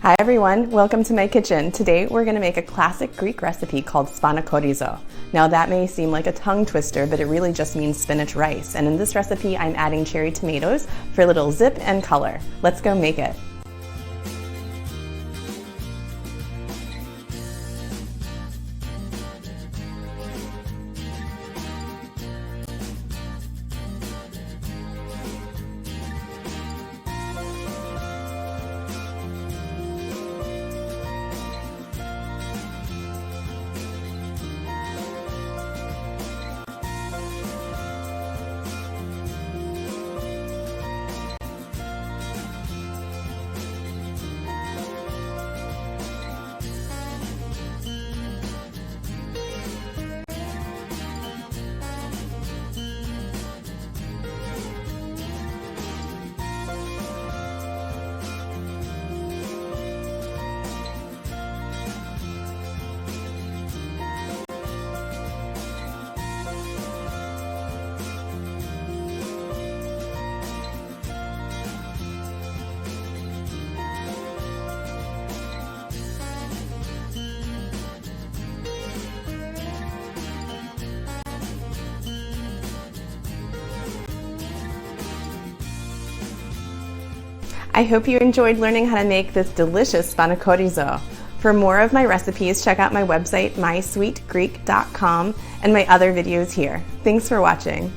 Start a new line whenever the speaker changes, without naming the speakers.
Hi everyone, welcome to my kitchen. Today we're going to make a classic Greek recipe called Spanakorizo. Now that may seem like a tongue twister, but it really just means spinach rice. And in this recipe I'm adding cherry tomatoes for a little zip and color. Let's go make it. I hope you enjoyed learning how to make this delicious Spanakorizo. For more of my recipes, check out my website, mysweetgreek.com, and my other videos here. Thanks for watching.